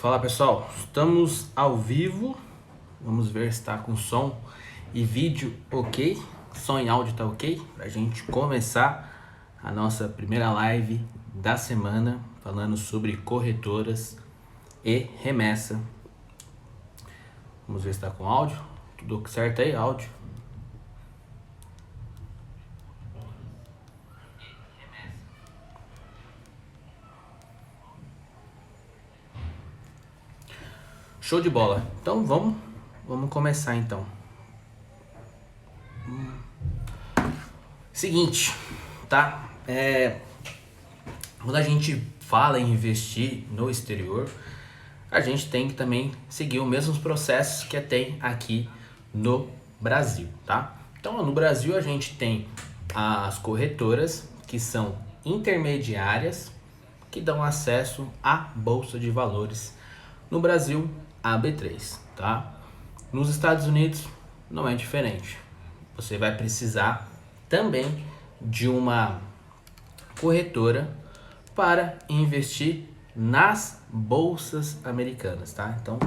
Fala pessoal, estamos ao vivo. Vamos ver se está com som e vídeo ok. Som e áudio tá ok? Pra gente começar a nossa primeira live da semana falando sobre corretoras e remessa. Vamos ver se está com áudio. Tudo certo aí? Áudio. Show de bola. Então vamos começar então. Seguinte, tá? Quando a gente fala em investir no exterior, a gente tem que também seguir os mesmos processos que tem aqui no Brasil, tá? Então, no Brasil a gente tem as corretoras que são intermediárias que dão acesso à Bolsa de Valores. No Brasil, a B3, tá? Nos Estados Unidos não é diferente. Você vai precisar também de uma corretora para investir nas bolsas americanas, tá? Então,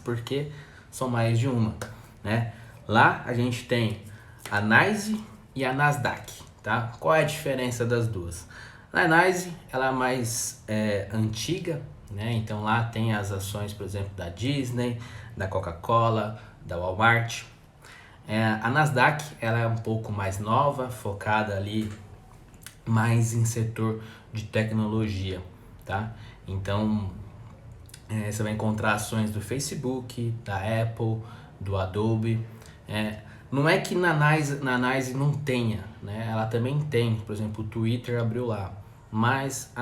porque são mais de uma, né? Lá a gente tem a NYSE e a Nasdaq, tá? Qual é a diferença das duas? A NYSE, ela é mais antiga, né? Então lá tem as ações, por exemplo, da Disney, da Coca-Cola, da Walmart. A Nasdaq, ela é um pouco mais nova, focada ali mais em setor de tecnologia, tá? Então, você vai encontrar ações do Facebook, da Apple, do Adobe. Não é que na NYSE não tenha, né? Ela também tem, por exemplo, o Twitter abriu lá, mas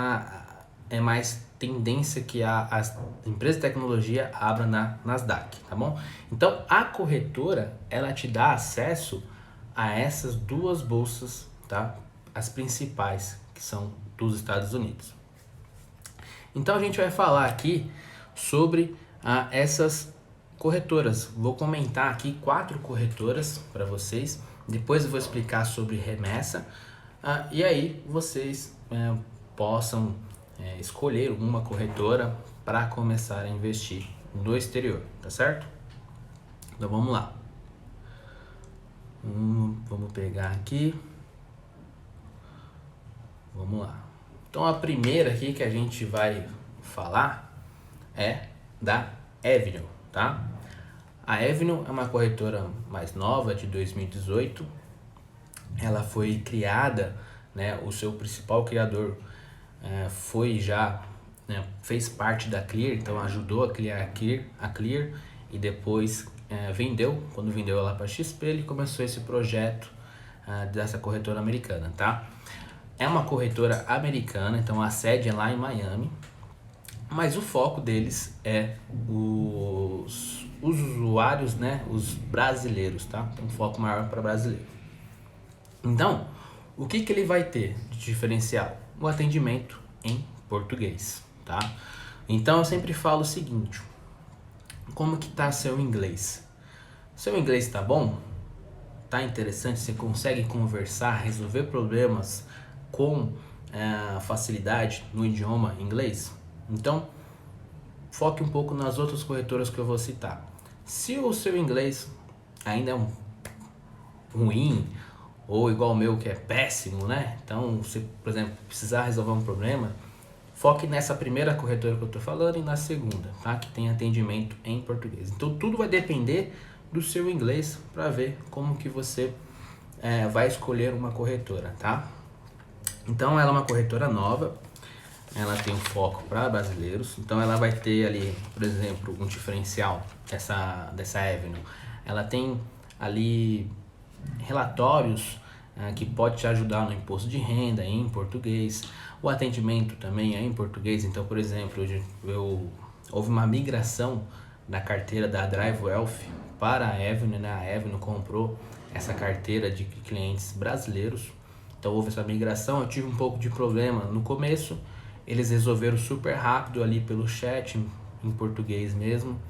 é mais tendência que as empresas de tecnologia abram na Nasdaq, tá bom? Então, a corretora, ela te dá acesso a essas duas bolsas, tá? As principais, que são dos Estados Unidos. Então, a gente vai falar aqui sobre essas corretoras. Vou comentar aqui 4 corretoras para vocês. Depois eu vou explicar sobre remessa. E aí vocês possam escolher uma corretora para começar a investir no exterior, tá certo? Então vamos lá. Vamos pegar aqui. Vamos lá. Então a primeira aqui que a gente vai falar é da Avenue, tá? A Avenue é uma corretora mais nova, de 2018. Ela foi criada, né? O seu principal criador foi já, né, fez parte da Clear, então ajudou a criar a Clear e depois vendeu. Quando vendeu ela para XP, ele começou esse projeto dessa corretora americana, tá? É uma corretora americana, então a sede é lá em Miami, mas o foco deles é os usuários, né, os brasileiros, tá? Tem um foco maior para brasileiro. Então, o que ele vai ter de diferencial? O atendimento em português, tá? Então eu sempre falo o seguinte: como que tá seu inglês? Seu inglês tá bom? Tá interessante? Você consegue conversar, resolver problemas com facilidade no idioma inglês? Então, foque um pouco nas outras corretoras que eu vou citar. Se o seu inglês ainda é ruim, ou igual o meu que é péssimo, né? Então, você, por exemplo, precisar resolver um problema, foque nessa primeira corretora que eu tô falando e na segunda, tá? Que tem atendimento em português. Então, tudo vai depender do seu inglês para ver como que você vai escolher uma corretora, tá? Então, ela é uma corretora nova, ela tem um foco para brasileiros, então ela vai ter ali, por exemplo, um diferencial dessa Avenue. Ela tem ali relatórios que pode te ajudar no imposto de renda em português. O atendimento também é em português. Então, por exemplo, houve uma migração da carteira da Drive Wealth para a Avenue, né? A Avenue comprou essa carteira de clientes brasileiros. Então houve essa migração. Eu tive um pouco de problema no começo. Eles resolveram super rápido ali pelo chat, em português mesmo.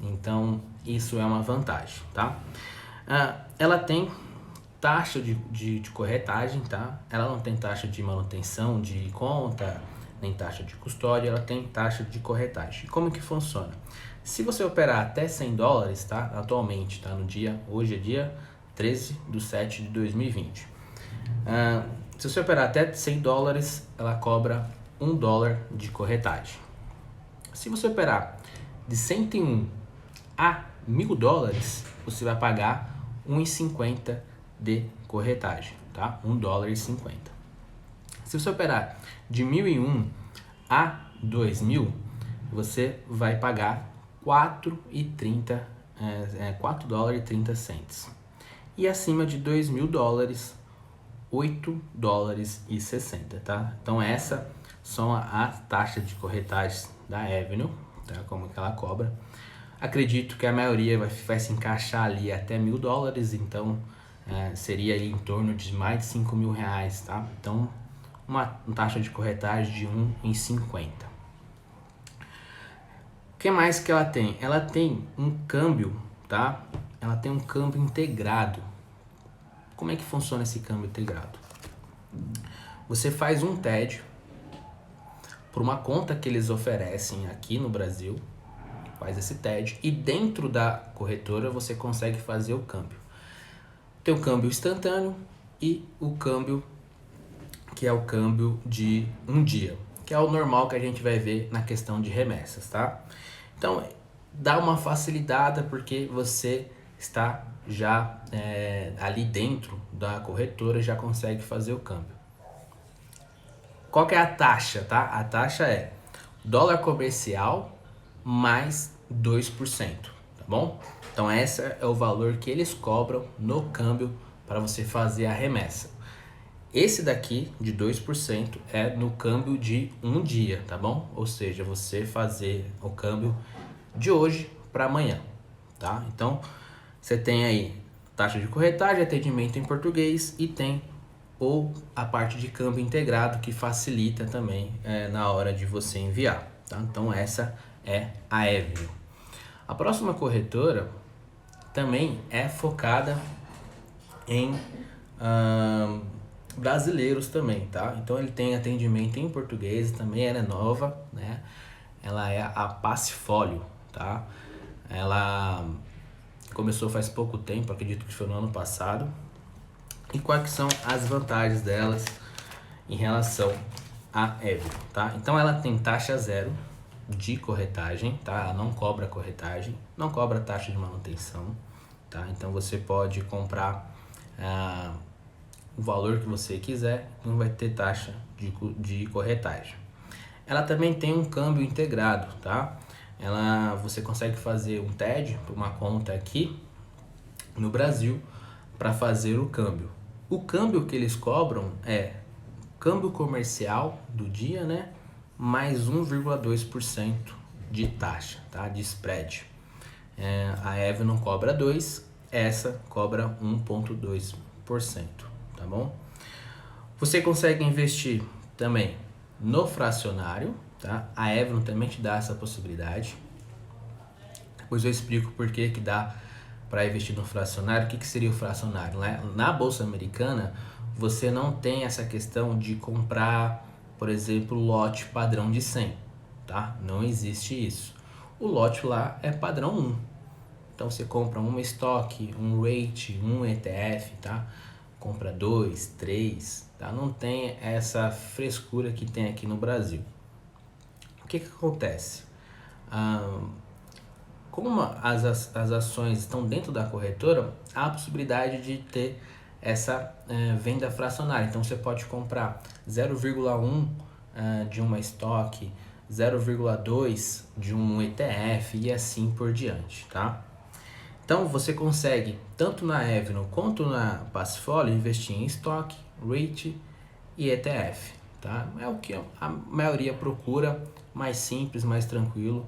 Então isso é uma vantagem, tá? Ela tem taxa de corretagem, tá? Ela não tem taxa de manutenção de conta, nem taxa de custódia, ela tem taxa de corretagem. E como que funciona? Se você operar até $100, tá? Atualmente, tá? Hoje é dia 13/7/2020. Se você operar até $100, ela cobra $1 de corretagem. Se você operar de 101 a $1.000, você vai pagar 1,50 de corretagem, tá? $1,50. Se você operar de 1.001 a 2.000, você vai pagar $4,30. E acima de $2.000, $8,60, tá? Então essa são as taxas de corretagem da Avenue, tá? Como que ela cobra. Acredito que a maioria vai se encaixar ali até $1.000, então seria ali em torno de mais de R$5.000, tá? Então uma taxa de corretagem de 1,50. O que mais que ela tem? Ela tem um câmbio, tá? Ela tem um câmbio integrado. Como é que funciona esse câmbio integrado? Você faz um TED por uma conta que eles oferecem aqui no Brasil, faz esse TED, e dentro da corretora você consegue fazer o câmbio. Tem o câmbio instantâneo e o câmbio que é o câmbio de um dia, que é o normal que a gente vai ver na questão de remessas, tá? Então, dá uma facilitada porque você está já ali dentro da corretora, já consegue fazer o câmbio. Qual que é a taxa, tá? A taxa é dólar comercial mais 2%, tá bom? Então, esse é o valor que eles cobram no câmbio para você fazer a remessa. Esse daqui, de 2%, é no câmbio de um dia, tá bom? Ou seja, você fazer o câmbio de hoje para amanhã, tá? Então, você tem aí taxa de corretagem, atendimento em português e tem a parte de câmbio integrado que facilita também na hora de você enviar, tá? Então, essa é a Avenue. A próxima corretora também é focada em brasileiros também, tá? Então ele tem atendimento em português, também ela é nova, né? Ela é a Passfolio, tá? Ela começou faz pouco tempo, acredito que foi no ano passado. E quais são as vantagens delas em relação à Avenue, tá? Então ela tem taxa zero de corretagem, tá? Ela não cobra corretagem, não cobra taxa de manutenção, tá? Então você pode comprar o valor que você quiser, não vai ter taxa de corretagem. Ela também tem um câmbio integrado, tá? Você consegue fazer um TED por uma conta aqui no Brasil para fazer o câmbio. O câmbio que eles cobram é câmbio comercial do dia, né? Mais 1,2% de taxa, tá? De spread. A Avenue não cobra 2%, essa cobra 1,2%, tá bom? Você consegue investir também no fracionário, tá? A Avenue também te dá essa possibilidade. Depois eu explico por que dá para investir no fracionário. O que seria o fracionário? Na Bolsa Americana, você não tem essa questão de comprar, por exemplo, lote padrão de 100, tá? Não existe isso. O lote lá é padrão 1. Então você compra um estoque, um rate, um ETF, tá? Compra 2, 3, tá? Não tem essa frescura que tem aqui no Brasil. O que acontece? Como as ações estão dentro da corretora, há a possibilidade de ter essa venda fracionária. Então você pode comprar 0,1 de uma estoque, 0,2 de um ETF e assim por diante, tá? Então você consegue, tanto na Avenue quanto na Passfolio, investir em estoque, rate e ETF, tá? É o que a maioria procura, mais simples, mais tranquilo.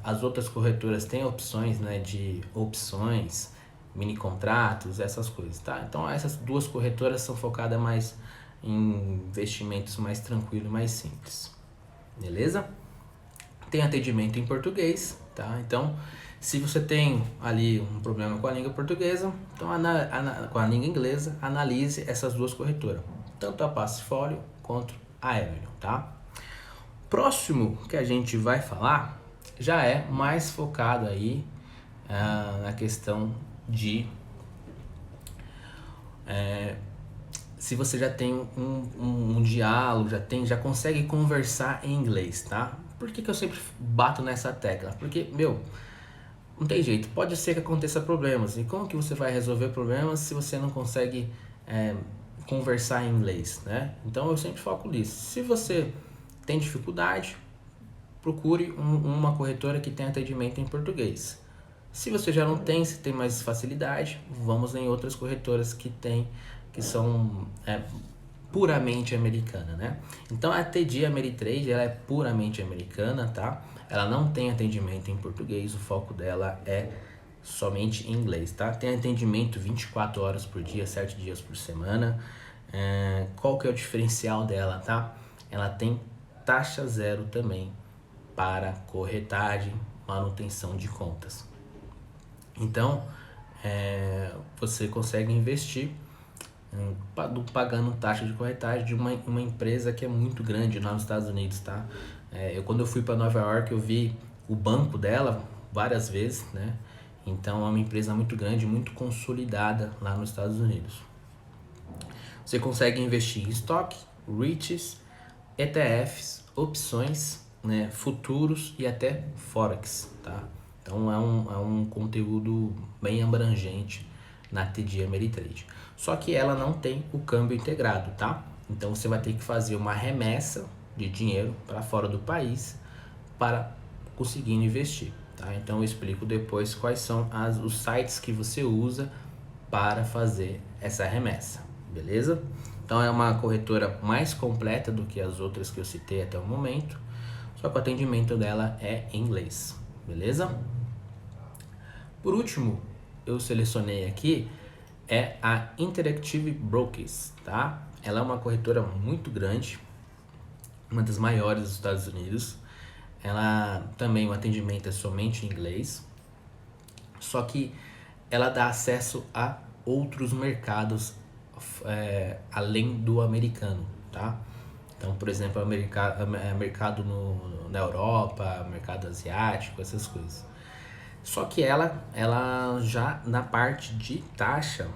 As outras corretoras têm opções, né, de opções, mini contratos, essas coisas, tá? Então essas duas corretoras são focadas mais em investimentos mais tranquilos, mais simples, beleza? Tem atendimento em português, tá? Então, se você tem ali um problema com a língua portuguesa, então com a língua inglesa, analise essas duas corretoras, tanto a Passfolio quanto a Avenue, tá? Próximo que a gente vai falar já é mais focado aí na questão de se você já tem um diálogo, já consegue conversar em inglês, tá? Por que eu sempre bato nessa tecla? Porque, não tem jeito, pode ser que aconteça problemas. E como que você vai resolver problemas se você não consegue conversar em inglês, né? Então eu sempre foco nisso. Se você tem dificuldade, procure uma corretora que tenha atendimento em português. Se você já não tem, se tem mais facilidade, vamos em outras corretoras que são puramente americana, né? Então a TD Ameritrade, ela é puramente americana, tá? Ela não tem atendimento em português, o foco dela é somente em inglês, tá? Tem atendimento 24 horas por dia, 7 dias por semana. Qual que é o diferencial dela, tá? Ela tem taxa zero também para corretagem, manutenção de contas. Então, você consegue investir pagando taxa de corretagem de uma empresa que é muito grande lá nos Estados Unidos, tá? Quando eu fui para Nova York, eu vi o banco dela várias vezes, né? Então, é uma empresa muito grande, muito consolidada lá nos Estados Unidos. Você consegue investir em estoque, REITs, ETFs, opções, né, futuros e até Forex, tá? Então é um conteúdo bem abrangente na TD Ameritrade. Só que ela não tem o câmbio integrado, tá? Então você vai ter que fazer uma remessa de dinheiro para fora do país para conseguir investir, tá? Então eu explico depois quais são os sites que você usa para fazer essa remessa, beleza? Então é uma corretora mais completa do que as outras que eu citei até o momento, só que o atendimento dela é em inglês, beleza? Por último, eu selecionei aqui a Interactive Brokers, tá? Ela é uma corretora muito grande, uma das maiores dos Estados Unidos. Ela também, o atendimento é somente em inglês, só que ela dá acesso a outros mercados além do americano, tá? Então, por exemplo, mercado na Europa, mercado asiático, essas coisas. Só que ela já na parte de taxa,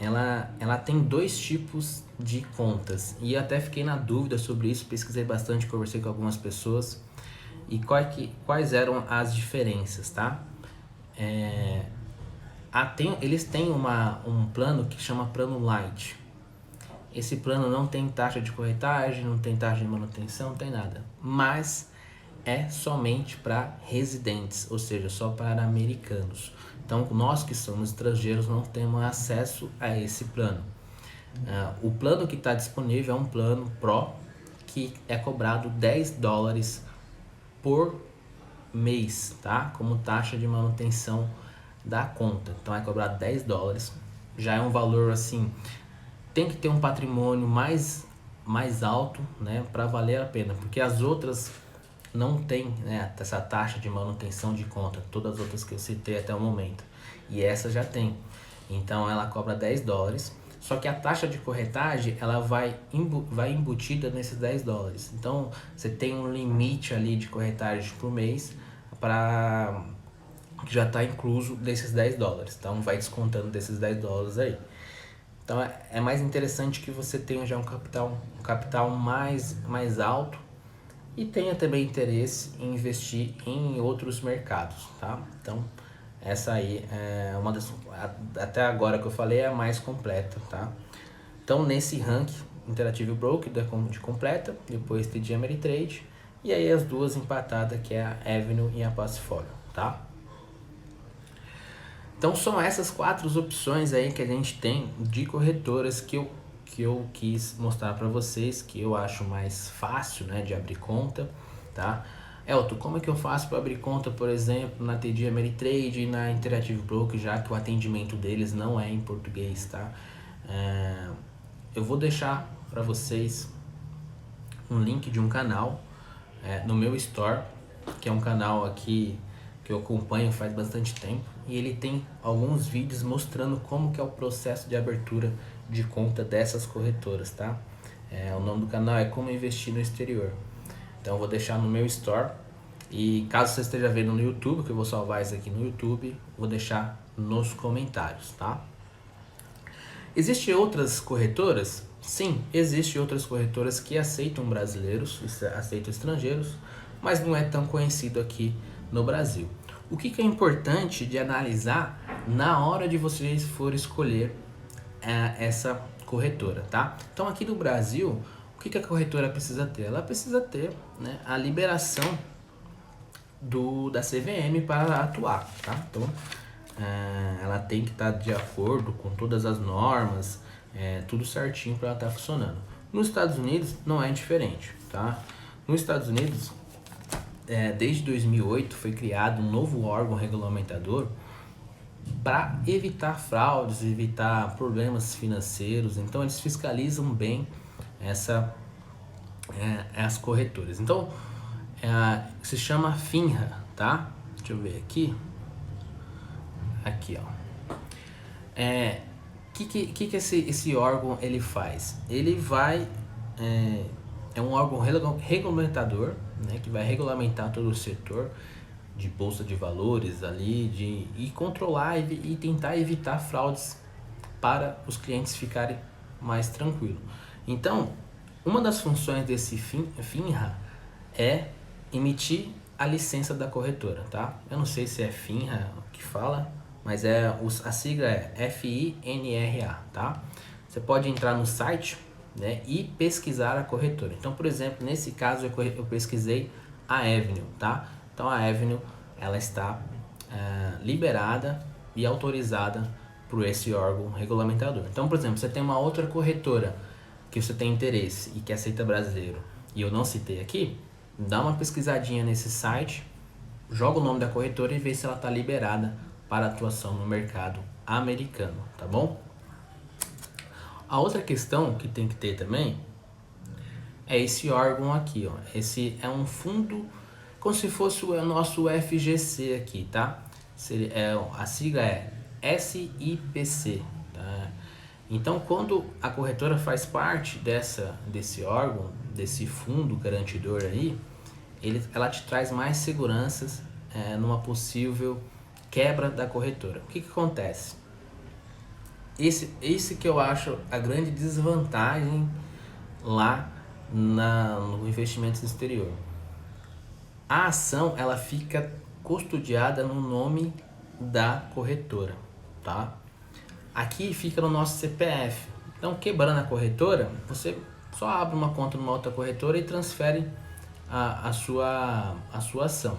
ela tem dois tipos de contas. E eu até fiquei na dúvida sobre isso, pesquisei bastante, conversei com algumas pessoas. E quais eram as diferenças, tá? Eles têm um plano que chama plano Light. Esse plano não tem taxa de corretagem, não tem taxa de manutenção, não tem nada. Mas é somente para residentes, ou seja, só para americanos. Então, nós que somos estrangeiros não temos acesso a esse plano. O plano que está disponível é um plano Pro, que é cobrado $10 por mês, tá? Como taxa de manutenção da conta. Então é cobrado $10. Já é um valor assim, tem que ter um patrimônio mais alto, né, para valer a pena, porque as outras não tem, né, essa taxa de manutenção de conta, todas as outras que eu citei até o momento, e essa já tem. Então ela cobra $10, só que a taxa de corretagem ela vai embutida nesses $10. Então você tem um limite ali de corretagem por mês para que já está incluso desses $10. Então vai descontando desses $10 aí. Então é mais interessante que você tenha já um capital mais alto e tenha também interesse em investir em outros mercados, tá? Então essa aí é uma das, até agora que eu falei, é a mais completa, tá? Então nesse ranking, Interactive Broker de completa, depois TD Ameritrade e aí as duas empatadas, que é a Avenue e a Passfolio, tá? Então são essas 4 opções aí que a gente tem de corretoras que eu quis mostrar para vocês, que eu acho mais fácil, né, de abrir conta, tá? Elton, como é que eu faço para abrir conta, por exemplo, na TD Ameritrade e na Interactive Broker, já que o atendimento deles não é em português, tá? Eu vou deixar para vocês um link de um canal no meu store, que é um canal aqui que eu acompanho faz bastante tempo, e ele tem alguns vídeos mostrando como que é o processo de abertura de conta dessas corretoras, tá? O nome do canal é Como Investir no Exterior. Então eu vou deixar no meu store. E caso você esteja vendo no YouTube, que eu vou salvar isso aqui no YouTube, vou deixar nos comentários, tá? Existem outras corretoras? Sim, existem outras corretoras que aceitam brasileiros, aceitam estrangeiros, mas não é tão conhecido aqui no Brasil. O que é importante de analisar na hora de vocês for escolher essa corretora, tá? Então aqui no Brasil, o que a corretora precisa ter? Ela precisa ter, né, a liberação da CVM para atuar, tá? Então ela tem que estar de acordo com todas as normas, tudo certinho para ela estar funcionando. Nos Estados Unidos não é diferente, tá? Nos Estados Unidos, desde 2008 foi criado um novo órgão regulamentador para evitar fraudes, evitar problemas financeiros. Então eles fiscalizam bem as corretoras. Então se chama FINRA, tá? Deixa eu ver aqui. Aqui, ó. Que esse órgão ele faz? Ele vai é um órgão regulamentador, né, que vai regulamentar todo o setor de bolsa de valores ali, e controlar e tentar evitar fraudes para os clientes ficarem mais tranquilos. Então, uma das funções desse FINRA é emitir a licença da corretora, tá? Eu não sei se é FINRA que fala, mas a sigla é FINRA, tá? Você pode entrar no site, né, e pesquisar a corretora. Então, por exemplo, nesse caso eu pesquisei a Avenue, tá? Então a Avenue ela está liberada e autorizada por esse órgão regulamentador. Então, por exemplo, você tem uma outra corretora que você tem interesse e que aceita brasileiro e eu não citei aqui, dá uma pesquisadinha nesse site, joga o nome da corretora e vê se ela está liberada para atuação no mercado americano, tá bom? A outra questão que tem que ter também é esse órgão aqui, ó. Esse é um fundo, como se fosse o nosso FGC aqui, tá? A sigla é SIPC, tá? Então, quando a corretora faz parte desse órgão, desse fundo garantidor aí, ela te traz mais seguranças numa possível quebra da corretora. O que acontece? Esse que eu acho a grande desvantagem lá no investimento exterior. A ação ela fica custodiada no nome da corretora, tá? Aqui fica no nosso CPF. Então, quebrando a corretora, você só abre uma conta numa outra corretora e transfere a sua ação.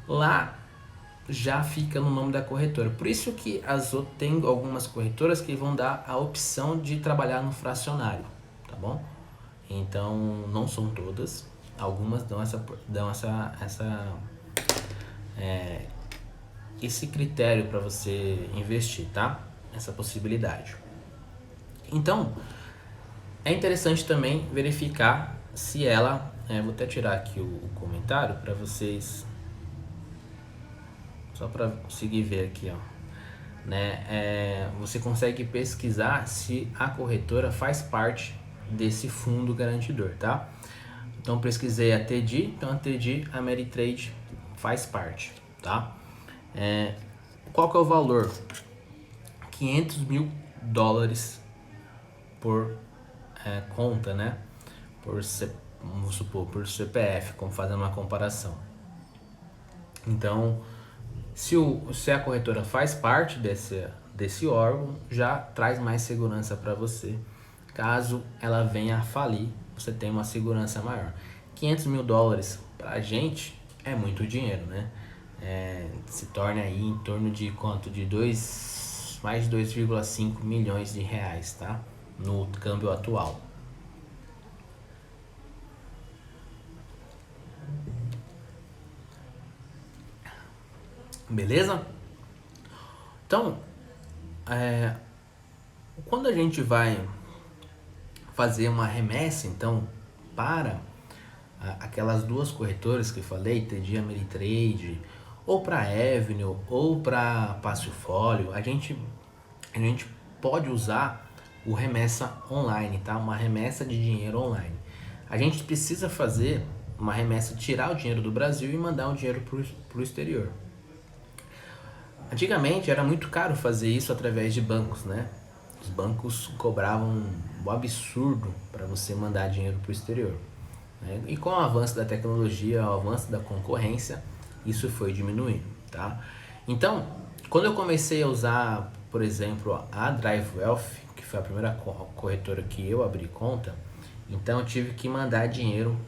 Lá já fica no nome da corretora. Por isso que tem algumas corretoras que vão dar a opção de trabalhar no fracionário, tá bom? Então, não são todas. Algumas dão esse critério para você investir, tá? Essa possibilidade. Então, é interessante também verificar se ela... vou até tirar aqui o comentário para vocês... Só para conseguir ver aqui, ó, né? Você consegue pesquisar se a corretora faz parte desse fundo garantidor, tá? Então pesquisei a TD, então a TD Ameritrade faz parte, tá? Qual que é o valor? $500 mil por conta, né? Vamos supor, por CPF, como fazendo uma comparação. Então, se a corretora faz parte desse órgão, já traz mais segurança para você. Caso ela venha a falir, você tem uma segurança maior. $500 mil para a gente é muito dinheiro, né? Se torna aí em torno de quanto? De mais de 2,5 milhões de reais, tá? No câmbio atual. Beleza? Então, quando a gente vai fazer uma remessa, então, para aquelas duas corretoras que eu falei, TD Ameritrade, ou para Avenue, ou para Passifólio, a gente pode usar o remessa online, tá? Uma remessa de dinheiro online. A gente precisa fazer uma remessa, tirar o dinheiro do Brasil e mandar o dinheiro para o exterior. Antigamente era muito caro fazer isso através de bancos, né? Os bancos cobravam um absurdo para você mandar dinheiro para o exterior, né? E com o avanço da tecnologia, o avanço da concorrência, isso foi diminuindo, tá? Então, quando eu comecei a usar, por exemplo, a Drive Wealth, que foi a primeira corretora que eu abri conta, então eu tive que mandar dinheiro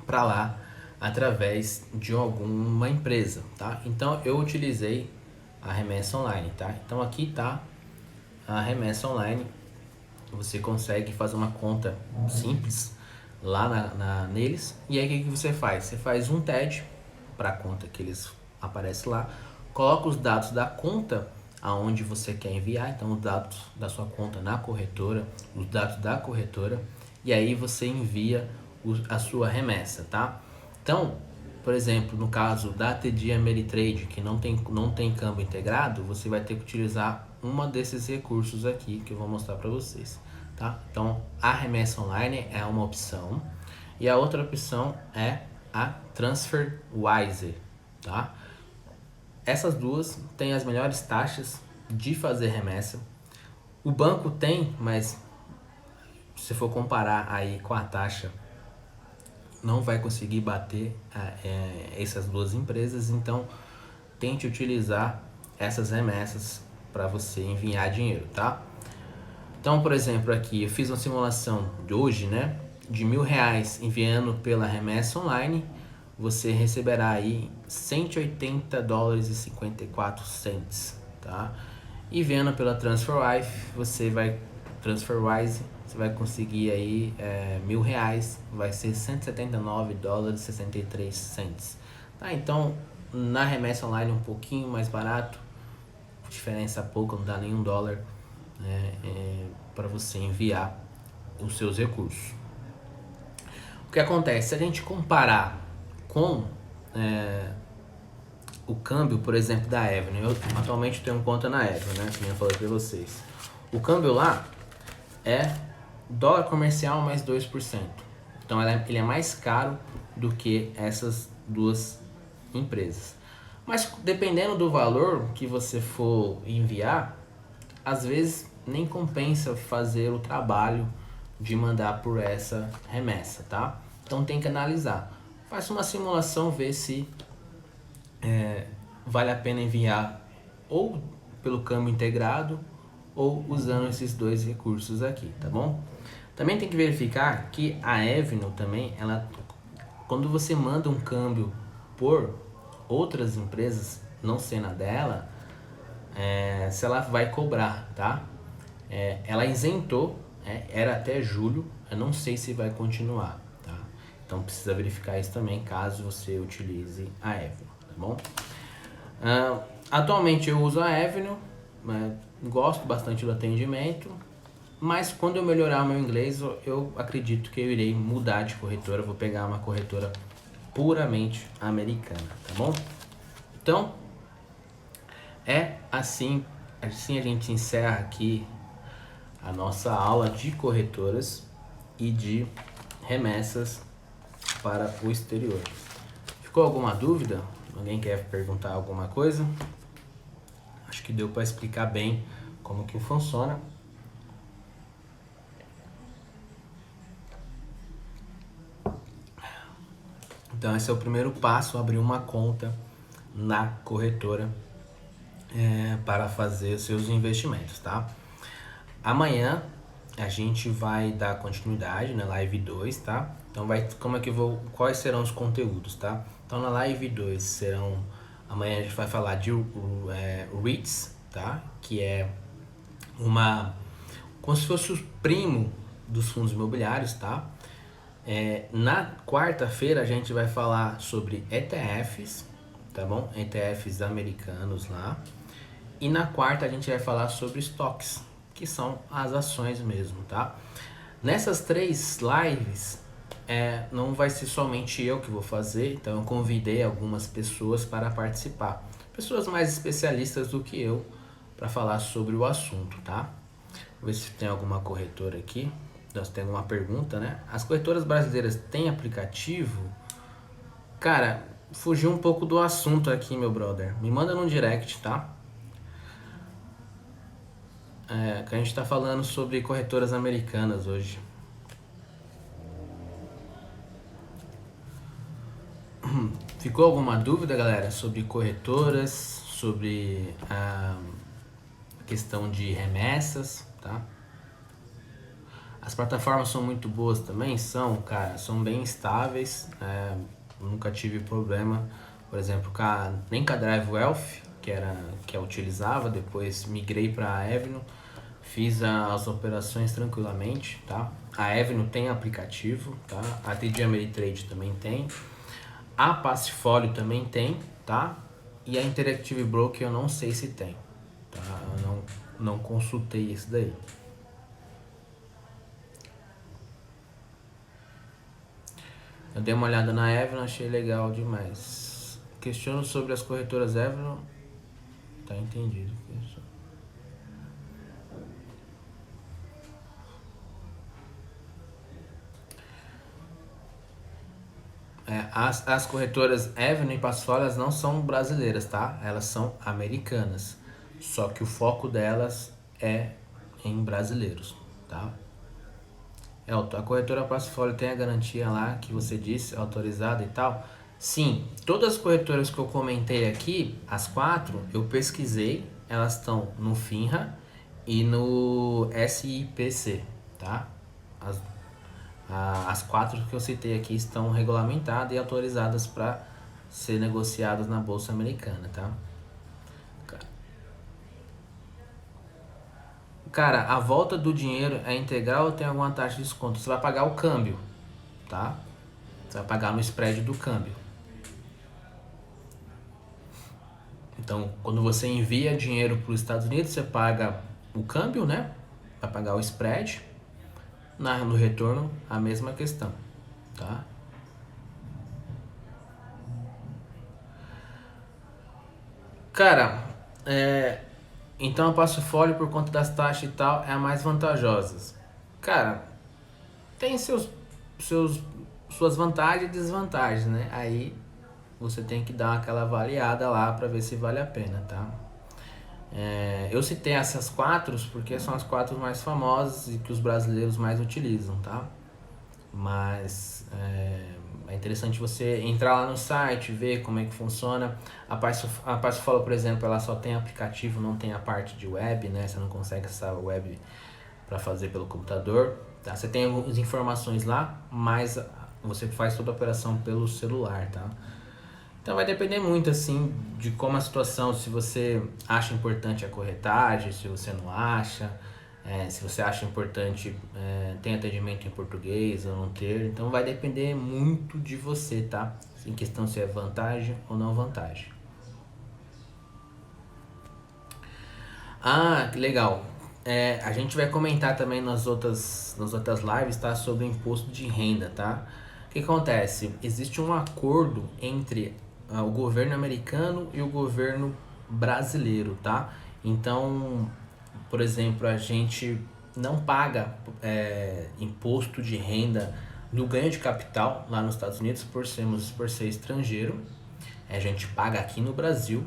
para lá através de alguma empresa, tá? Então eu utilizei a remessa online, tá? Então aqui tá a remessa online. Você consegue fazer uma conta simples lá neles. E aí o que você faz? Você faz um TED para a conta que eles aparecem lá, coloca os dados da conta aonde você quer enviar, então os dados da sua conta na corretora, os dados da corretora, e aí você envia a sua remessa, tá? Então, por exemplo, no caso da TD Ameritrade, que não tem câmbio integrado, você vai ter que utilizar uma desses recursos aqui que eu vou mostrar para vocês, tá? Então, a remessa online é uma opção e a outra opção é a TransferWise, tá? Essas duas têm as melhores taxas de fazer remessa. O banco tem, mas se for comparar aí com a taxa, não vai conseguir bater essas duas empresas. Então tente utilizar essas remessas para você enviar dinheiro, tá? Então, por exemplo, aqui eu fiz uma simulação de hoje, né, de R$1.000 enviando pela remessa online, você receberá aí $180,54, tá? E vendo pela TransferWise, você vai conseguir aí R$1.000, vai ser $179,63, tá? Então, na remessa online um pouquinho mais barato, diferença pouca, não dá nem $1, né, para você enviar os seus recursos. O que acontece? Se a gente comparar com o câmbio, por exemplo, da Avenue, eu atualmente tenho conta na Avenue, né, como eu falei para vocês. O câmbio lá é dólar comercial mais 2%. Então ele é mais caro do que essas duas empresas. Mas dependendo do valor que você for enviar, às vezes nem compensa fazer o trabalho de mandar por essa remessa, tá? Então tem que analisar. Faça uma simulação, ver se vale a pena enviar ou pelo câmbio integrado ou usando esses dois recursos aqui, tá bom? Também tem que verificar que a Avenue também, quando você manda um câmbio por outras empresas, não sendo a dela, se ela vai cobrar, tá? Ela isentou, era até julho, eu não sei se vai continuar, tá? Então precisa verificar isso também, caso você utilize a Avenue, tá bom? Atualmente eu uso a Avenue, gosto bastante do atendimento, mas quando eu melhorar o meu inglês, eu acredito que eu irei mudar de corretora, vou pegar uma corretora puramente americana, tá bom? Então, assim a gente encerra aqui a nossa aula de corretoras e de remessas para o exterior. Ficou alguma dúvida? Alguém quer perguntar alguma coisa? Acho que deu para explicar bem como que funciona. Então esse é o primeiro passo, abrir uma conta na corretora para fazer os seus investimentos, tá? Amanhã a gente vai dar continuidade na live 2, tá? Então quais serão os conteúdos, tá? Então na live 2 amanhã a gente vai falar de REITs, tá? Que é como se fosse o primo dos fundos imobiliários, tá? Na quarta-feira a gente vai falar sobre ETFs, tá bom? ETFs americanos lá. E na quarta a gente vai falar sobre estoques, que são as ações mesmo, tá? Nessas 3 lives, não vai ser somente eu que vou fazer, então eu convidei algumas pessoas para participar. Pessoas mais especialistas do que eu para falar sobre o assunto, tá? Vou ver se tem alguma corretora aqui. nós temos uma pergunta, né? As corretoras brasileiras têm aplicativo? Cara, fugiu um pouco do assunto aqui, meu brother. Me manda no direct, tá? Que a gente tá falando sobre corretoras americanas hoje. Ficou alguma dúvida, galera, sobre corretoras, sobre a questão de remessas, tá? As plataformas são muito boas também? São, cara, são bem estáveis, nunca tive problema, por exemplo, nem com a Drive Wealth, que eu utilizava, depois migrei para a Avenue, fiz as operações tranquilamente, tá? A Avenue tem aplicativo, tá? A TD Ameritrade também tem, a Passfolio também tem, tá? E a Interactive Broker eu não sei se tem, tá? Eu não consultei esse daí. Eu dei uma olhada na Avenue, achei legal demais. Questiono sobre as corretoras Avenue. Tá entendido. As corretoras Avenue e Passfolio não são brasileiras, tá? Elas são americanas. Só que o foco delas é em brasileiros, tá? A corretora Passfolio tem a garantia lá que você disse, autorizada e tal. Sim, todas as corretoras que eu comentei aqui, as 4, eu pesquisei, elas estão no FINRA e no SIPC, tá? As 4 que eu citei aqui estão regulamentadas e autorizadas para ser negociadas na Bolsa Americana, tá? Cara, a volta do dinheiro é integral ou tem alguma taxa de desconto? Você vai pagar o câmbio, tá? Você vai pagar no spread do câmbio. Então, quando você envia dinheiro para os Estados Unidos, você paga o câmbio, né? Vai pagar o spread. No retorno, a mesma questão, tá? Cara, então a Passfolio, por conta das taxas e tal, é a mais vantajosa. Cara, tem suas vantagens e desvantagens, né? Aí você tem que dar aquela avaliada lá para ver se vale a pena, tá? Eu citei essas 4 porque são as 4 mais famosas e que os brasileiros mais utilizam, tá? Mas é interessante você entrar lá no site, ver como é que funciona. A Passfolio, por exemplo, ela só tem aplicativo, não tem a parte de web, né? Você não consegue acessar o web para fazer pelo computador, tá? Você tem algumas informações lá, mas você faz toda a operação pelo celular, tá? Então vai depender muito assim de como a situação, se você acha importante a corretagem, se você não acha, se você acha importante ter atendimento em português ou não ter. Então vai depender muito de você, tá? Em questão se é vantagem ou não vantagem. Que legal. A gente vai comentar também nas outras lives, tá? Sobre o imposto de renda, tá? O que acontece? Existe um acordo entre o governo americano e o governo brasileiro, tá? Então, por exemplo, a gente não paga imposto de renda no ganho de capital lá nos Estados Unidos por ser estrangeiro. A gente paga aqui no Brasil,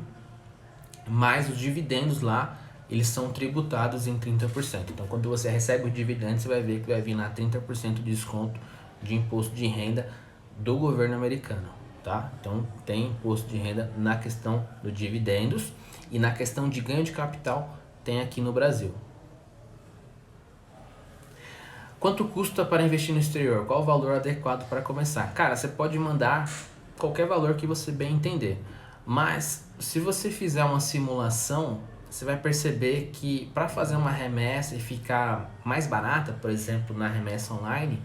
mas os dividendos lá eles são tributados em 30%. Então, quando você recebe o dividendo, você vai ver que vai vir lá 30% de desconto de imposto de renda do governo americano, tá? Então, tem imposto de renda na questão dos dividendos e na questão de ganho de capital tem aqui no Brasil. Quanto custa para investir no exterior? Qual o valor adequado para começar? Cara, você pode mandar qualquer valor que você bem entender, mas se você fizer uma simulação, você vai perceber que para fazer uma remessa e ficar mais barata, por exemplo, na remessa online,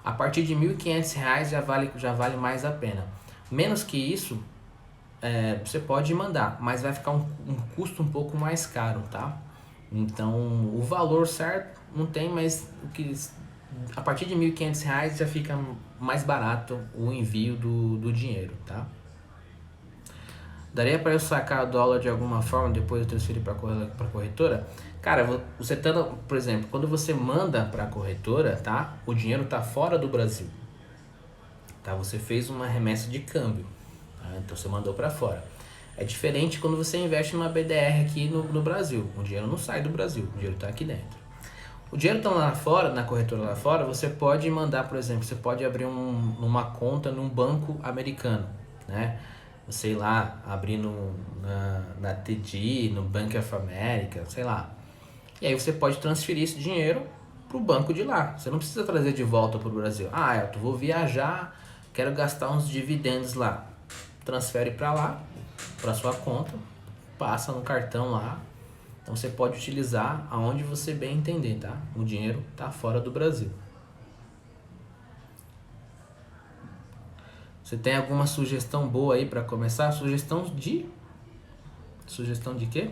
a partir de R$ 1.500 já vale mais a pena. Menos que isso, você pode mandar, mas vai ficar um custo um pouco mais caro, tá? Então, o valor certo não tem, mas a partir de R$ 1.500 já fica mais barato o envio do dinheiro, tá? Daria para eu sacar o dólar de alguma forma depois eu transferir para a corretora? Cara, você tá, por exemplo, quando você manda para a corretora, tá? O dinheiro tá fora do Brasil, tá? Você fez uma remessa de câmbio, tá? Então você mandou para fora. É diferente quando você investe numa BDR aqui no Brasil. O dinheiro não sai do Brasil, o dinheiro tá aqui dentro. O dinheiro tá lá fora, na corretora lá fora, você pode mandar, por exemplo, você pode abrir uma conta num banco americano, né? Sei lá, abrir na TD, no Bank of America, sei lá. E aí você pode transferir esse dinheiro pro banco de lá. Você não precisa trazer de volta pro Brasil. Ah, eu vou viajar, quero gastar uns dividendos lá. Transfere para lá, para sua conta, passa no cartão lá. Então você pode utilizar aonde você bem entender, tá? O dinheiro tá fora do Brasil. Você tem alguma sugestão boa aí para começar? Sugestão de quê?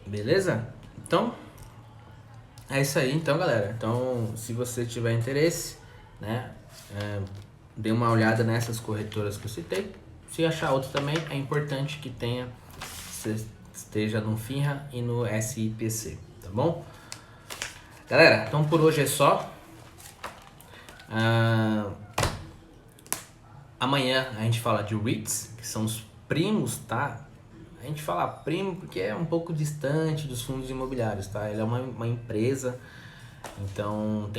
Beleza? Então, é isso aí, então, galera. Então, se você tiver interesse, né, dê uma olhada nessas corretoras que eu citei. Se achar outra também, é importante que você esteja no FINRA e no SIPC, tá bom? Galera, então por hoje é só. Amanhã a gente fala de REITs, que são os primos, tá? A gente fala primo porque é um pouco distante dos fundos imobiliários, tá? Ele é uma empresa, então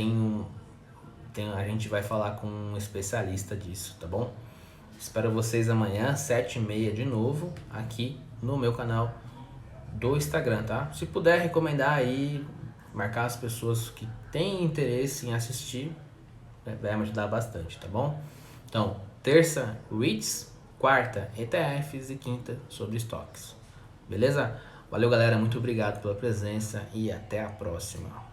a gente vai falar com um especialista disso, tá bom? Espero vocês amanhã, 7h30 de novo, aqui no meu canal do Instagram, tá? Se puder recomendar aí, marcar as pessoas que têm interesse em assistir, vai me ajudar bastante, tá bom? Então, terça, REITs, quarta, ETFs e quinta, sobre estoques. Beleza? Valeu, galera. Muito obrigado pela presença e até a próxima.